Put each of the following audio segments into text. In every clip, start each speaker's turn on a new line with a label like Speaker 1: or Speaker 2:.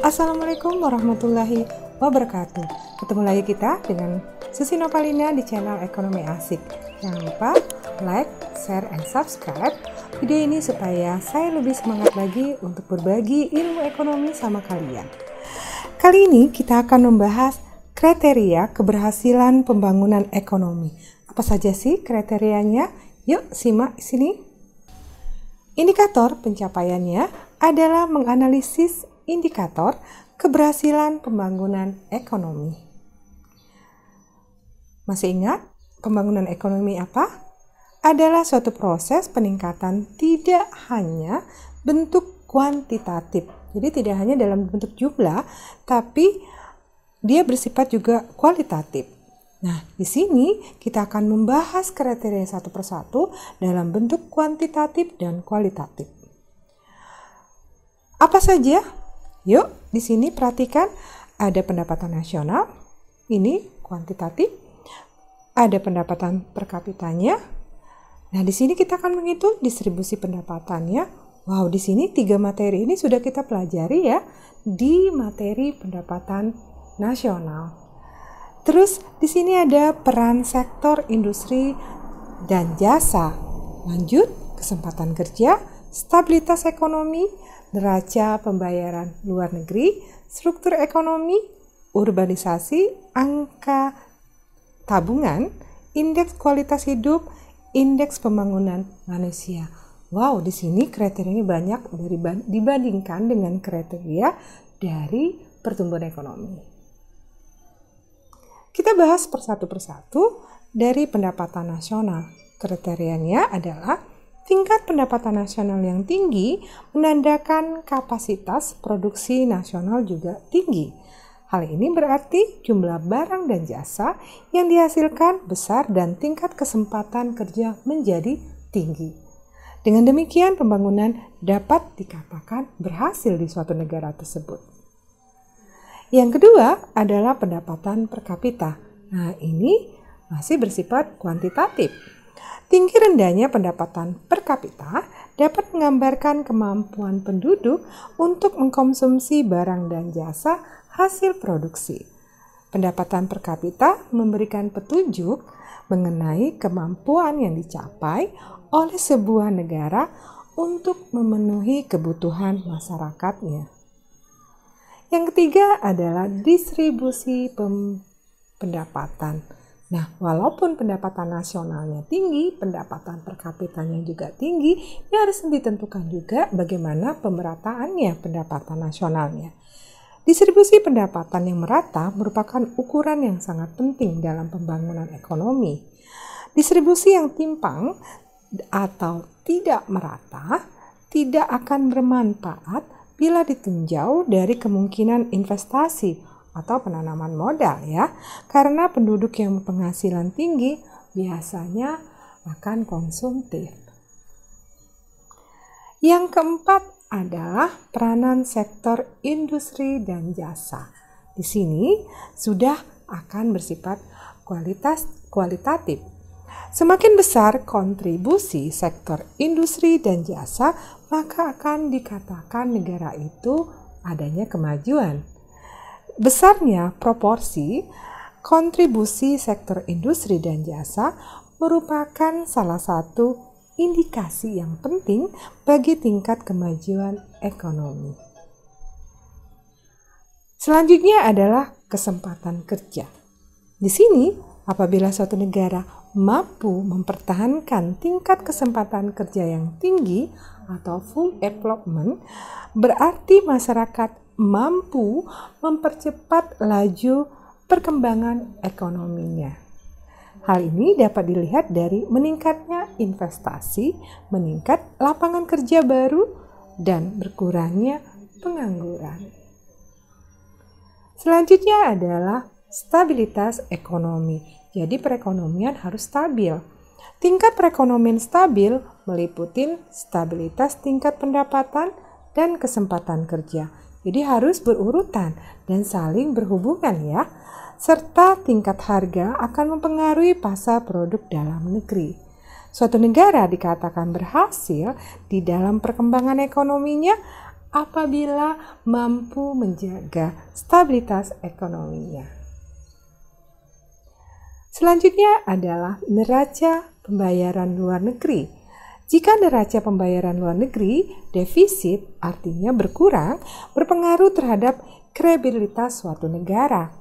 Speaker 1: Assalamualaikum warahmatullahi wabarakatuh. Ketemu lagi kita dengan Susi Nopalina di channel Ekonomi Asik. Jangan lupa like, share, and subscribe video ini supaya saya lebih semangat lagi untuk berbagi ilmu ekonomi sama kalian. Kali ini kita akan membahas kriteria keberhasilan pembangunan ekonomi. Apa saja sih kriterianya? Yuk simak di sini. Indikator pencapaiannya adalah menganalisis indikator keberhasilan pembangunan ekonomi. Masih ingat pembangunan ekonomi apa? Adalah suatu proses peningkatan tidak hanya bentuk kuantitatif. Jadi tidak hanya dalam bentuk jumlah, tapi dia bersifat juga kualitatif. Nah, di sini kita akan membahas kriteria satu persatu dalam bentuk kuantitatif dan kualitatif. Apa saja? Yuk, di sini perhatikan ada pendapatan nasional, ini kuantitatif, ada pendapatan per kapitanya. Nah, di sini kita akan menghitung distribusi pendapatannya. Wow, di sini 3 materi ini sudah kita pelajari ya di materi pendapatan nasional. Terus di sini ada peran sektor industri dan jasa. Lanjut, kesempatan kerja, stabilitas ekonomi, neraca pembayaran luar negeri, struktur ekonomi, urbanisasi, angka tabungan, indeks kualitas hidup, indeks pembangunan manusia. Wow, di sini kriterianya banyak dibandingkan dengan kriteria dari pertumbuhan ekonomi. Kita bahas persatu dari pendapatan nasional. Kriterianya adalah tingkat pendapatan nasional yang tinggi menandakan kapasitas produksi nasional juga tinggi. Hal ini berarti jumlah barang dan jasa yang dihasilkan besar dan tingkat kesempatan kerja menjadi tinggi. Dengan demikian, pembangunan dapat dikatakan berhasil di suatu negara tersebut. Yang kedua adalah pendapatan per kapita. Nah, ini masih bersifat kuantitatif. Tinggi rendahnya pendapatan per kapita dapat menggambarkan kemampuan penduduk untuk mengkonsumsi barang dan jasa hasil produksi. Pendapatan per kapita memberikan petunjuk mengenai kemampuan yang dicapai oleh sebuah negara untuk memenuhi kebutuhan masyarakatnya. Yang ketiga adalah distribusi pendapatan. Nah, walaupun pendapatan nasionalnya tinggi, pendapatan per kapitanya juga tinggi, ya harus ditentukan juga bagaimana pemerataannya pendapatan nasionalnya. Distribusi pendapatan yang merata merupakan ukuran yang sangat penting dalam pembangunan ekonomi. Distribusi yang timpang atau tidak merata tidak akan bermanfaat bila ditinjau dari kemungkinan investasi atau penanaman modal ya, karena penduduk yang penghasilan tinggi biasanya akan konsumtif. Yang keempat adalah peranan sektor industri dan jasa. Di sini sudah akan bersifat kualitatif. Semakin besar kontribusi sektor industri dan jasa, maka akan dikatakan negara itu adanya kemajuan. Besarnya proporsi kontribusi sektor industri dan jasa merupakan salah satu indikasi yang penting bagi tingkat kemajuan ekonomi. Selanjutnya adalah kesempatan kerja. Di sini, apabila suatu negara mampu mempertahankan tingkat kesempatan kerja yang tinggi atau full employment, berarti masyarakat mampu mempercepat laju perkembangan ekonominya. Hal ini dapat dilihat dari meningkatnya investasi, meningkat lapangan kerja baru, dan berkurangnya pengangguran. Selanjutnya adalah stabilitas ekonomi. Jadi perekonomian harus stabil. Tingkat perekonomian stabil meliputi stabilitas tingkat pendapatan dan kesempatan kerja. Jadi harus berurutan dan saling berhubungan ya. Serta tingkat harga akan mempengaruhi pasar produk dalam negeri. Suatu negara dikatakan berhasil di dalam perkembangan ekonominya apabila mampu menjaga stabilitas ekonominya. Selanjutnya adalah neraca pembayaran luar negeri. Jika neraca pembayaran luar negeri defisit, artinya berkurang, berpengaruh terhadap kredibilitas suatu negara.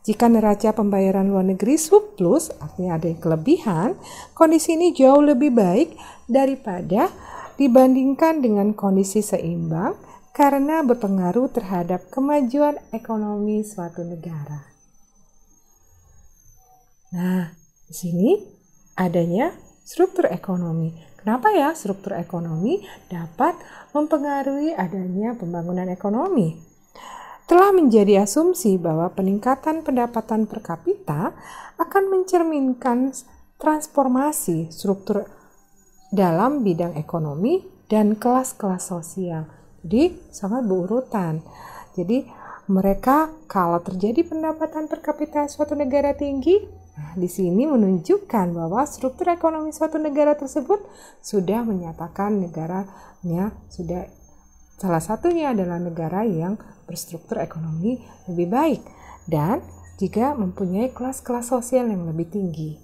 Speaker 1: Jika neraca pembayaran luar negeri surplus, artinya ada kelebihan, kondisi ini jauh lebih baik daripada dibandingkan dengan kondisi seimbang karena berpengaruh terhadap kemajuan ekonomi suatu negara. Nah, di sini adanya struktur ekonomi. Kenapa ya struktur ekonomi dapat mempengaruhi adanya pembangunan ekonomi? Telah menjadi asumsi bahwa peningkatan pendapatan per kapita akan mencerminkan transformasi struktur dalam bidang ekonomi dan kelas-kelas sosial. Jadi sangat berurutan. Jadi mereka kalau terjadi pendapatan per kapita suatu negara tinggi, di sini menunjukkan bahwa struktur ekonomi suatu negara tersebut sudah menyatakan negaranya sudah salah satunya adalah negara yang berstruktur ekonomi lebih baik dan juga mempunyai kelas-kelas sosial yang lebih tinggi.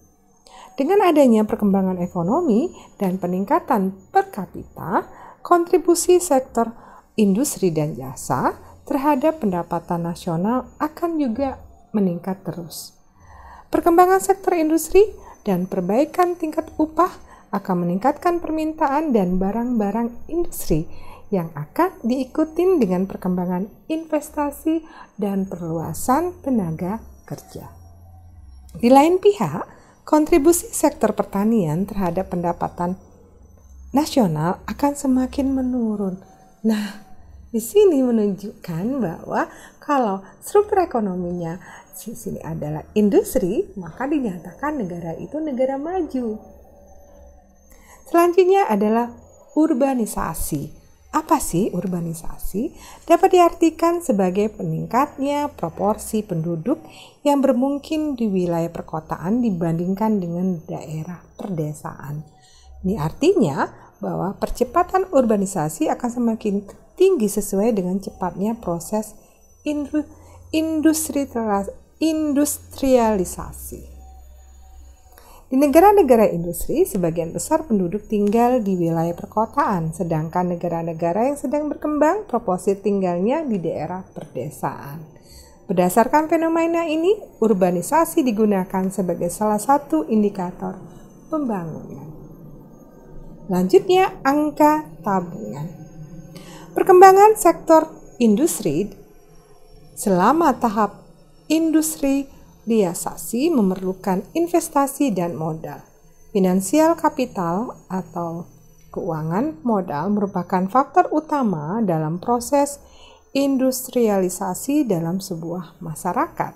Speaker 1: Dengan adanya perkembangan ekonomi dan peningkatan per kapita, kontribusi sektor industri dan jasa terhadap pendapatan nasional akan juga meningkat terus. Perkembangan sektor industri dan perbaikan tingkat upah akan meningkatkan permintaan dan barang-barang industri yang akan diikuti dengan perkembangan investasi dan perluasan tenaga kerja. Di lain pihak, kontribusi sektor pertanian terhadap pendapatan nasional akan semakin menurun. Nah, di sini menunjukkan bahwa kalau struktur ekonominya di sini adalah industri, maka dinyatakan negara itu negara maju. Selanjutnya adalah urbanisasi. Apa sih urbanisasi? Dapat diartikan sebagai peningkatnya proporsi penduduk yang bermukim di wilayah perkotaan dibandingkan dengan daerah perdesaan. Ini artinya bahwa percepatan urbanisasi akan semakin tinggi sesuai dengan cepatnya proses industrialisasi. Di negara-negara industri, sebagian besar penduduk tinggal di wilayah perkotaan, sedangkan negara-negara yang sedang berkembang, proporsi tinggalnya di daerah perdesaan. Berdasarkan fenomena ini, urbanisasi digunakan sebagai salah satu indikator pembangunan. Selanjutnya, angka tabungan. Perkembangan sektor industri selama tahap industrialisasi memerlukan investasi dan modal. Finansial kapital atau keuangan modal merupakan faktor utama dalam proses industrialisasi dalam sebuah masyarakat.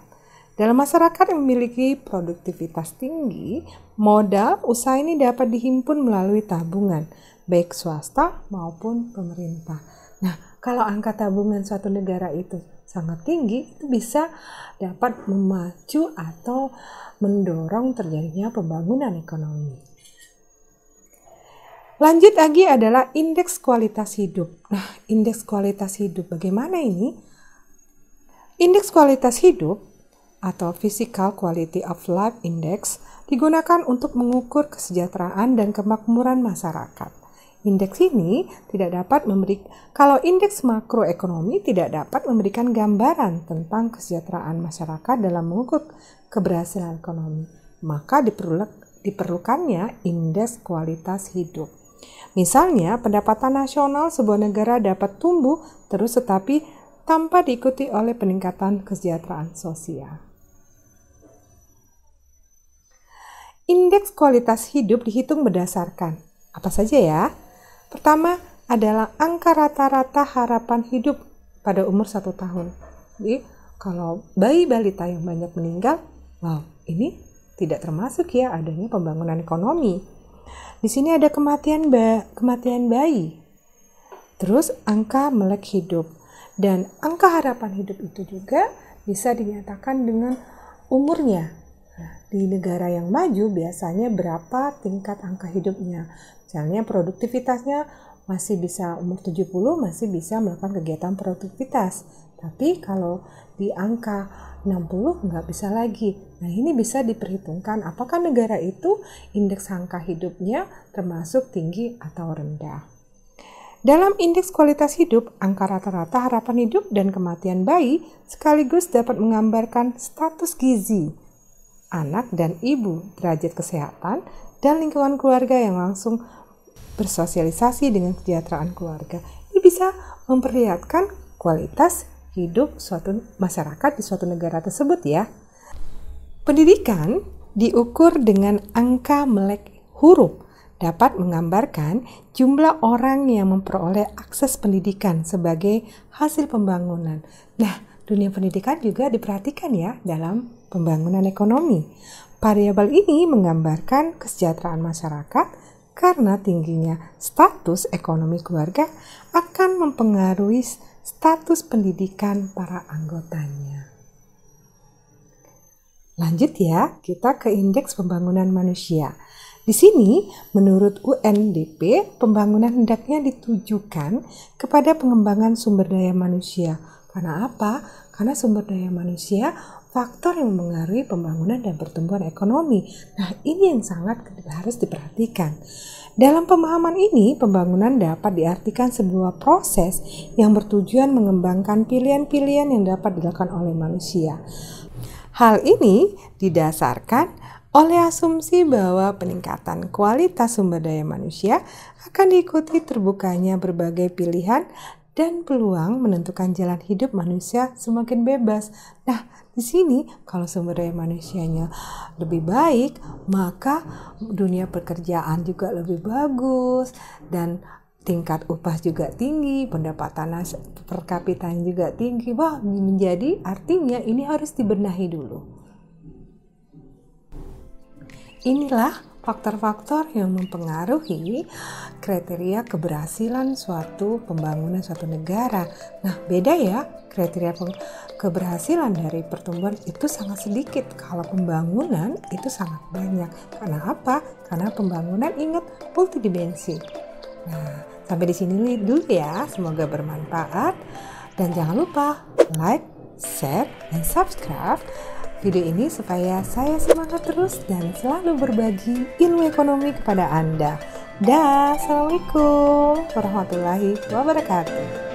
Speaker 1: Dalam masyarakat yang memiliki produktivitas tinggi, modal usaha ini dapat dihimpun melalui tabungan, baik swasta maupun pemerintah. Nah, kalau angka tabungan suatu negara itu sangat tinggi, itu bisa dapat memacu atau mendorong terjadinya pembangunan ekonomi. Lanjut lagi adalah indeks kualitas hidup. Nah, indeks kualitas hidup bagaimana ini? Indeks kualitas hidup atau Physical Quality of Life Index digunakan untuk mengukur kesejahteraan dan kemakmuran masyarakat. Indeks ini kalau indeks makroekonomi tidak dapat memberikan gambaran tentang kesejahteraan masyarakat dalam mengukur keberhasilan ekonomi, maka diperlukannya indeks kualitas hidup. Misalnya, pendapatan nasional sebuah negara dapat tumbuh terus tetapi tanpa diikuti oleh peningkatan kesejahteraan sosial. Indeks kualitas hidup dihitung berdasarkan apa saja ya? Pertama adalah angka rata-rata harapan hidup pada umur 1 tahun. Jadi kalau bayi balita yang banyak meninggal, wow, ini tidak termasuk ya adanya pembangunan ekonomi. Di sini ada kematian bayi. Terus angka melek hidup dan angka harapan hidup itu juga bisa dinyatakan dengan umurnya. Nah, di negara yang maju biasanya berapa tingkat angka hidupnya? Misalnya produktivitasnya masih bisa umur 70 masih bisa melakukan kegiatan produktivitas. Tapi kalau di angka 60 nggak bisa lagi. Nah, ini bisa diperhitungkan apakah negara itu indeks angka hidupnya termasuk tinggi atau rendah. Dalam indeks kualitas hidup, angka rata-rata harapan hidup dan kematian bayi sekaligus dapat menggambarkan status gizi anak dan ibu, derajat kesehatan, dan lingkungan keluarga yang langsung bersosialisasi dengan kesejahteraan keluarga. Ini bisa memperlihatkan kualitas hidup suatu masyarakat di suatu negara tersebut ya. Pendidikan diukur dengan angka melek huruf dapat menggambarkan jumlah orang yang memperoleh akses pendidikan sebagai hasil pembangunan. Nah, dunia pendidikan juga diperhatikan ya dalam pembangunan ekonomi. Variabel ini menggambarkan kesejahteraan masyarakat karena tingginya status ekonomi keluarga akan mempengaruhi status pendidikan para anggotanya. Lanjut ya, kita ke indeks pembangunan manusia. Di sini, menurut UNDP, pembangunan hendaknya ditujukan kepada pengembangan sumber daya manusia. Karena apa? Karena sumber daya manusia faktor yang mempengaruhi pembangunan dan pertumbuhan ekonomi. Nah, ini yang sangat harus diperhatikan. Dalam pemahaman ini, pembangunan dapat diartikan sebuah proses yang bertujuan mengembangkan pilihan-pilihan yang dapat dilakukan oleh manusia. Hal ini didasarkan oleh asumsi bahwa peningkatan kualitas sumber daya manusia akan diikuti terbukanya berbagai pilihan dan peluang menentukan jalan hidup manusia semakin bebas. Nah, di sini kalau sumber daya manusianya lebih baik, maka dunia pekerjaan juga lebih bagus dan tingkat upah juga tinggi, pendapatan per kapitanya juga tinggi. Wah, menjadi artinya ini harus dibenahi dulu. Inilah faktor-faktor yang mempengaruhi kriteria keberhasilan suatu pembangunan suatu negara. Nah, beda ya, kriteria keberhasilan dari pertumbuhan itu sangat sedikit. Kalau pembangunan itu sangat banyak. Karena apa? Karena pembangunan ingat multidimensi. Nah, sampai di sini dulu ya. Semoga bermanfaat. Dan jangan lupa like, share, dan subscribe video ini supaya saya semangat terus dan selalu berbagi ilmu ekonomi kepada Anda. Assalamualaikum warahmatullahi wabarakatuh.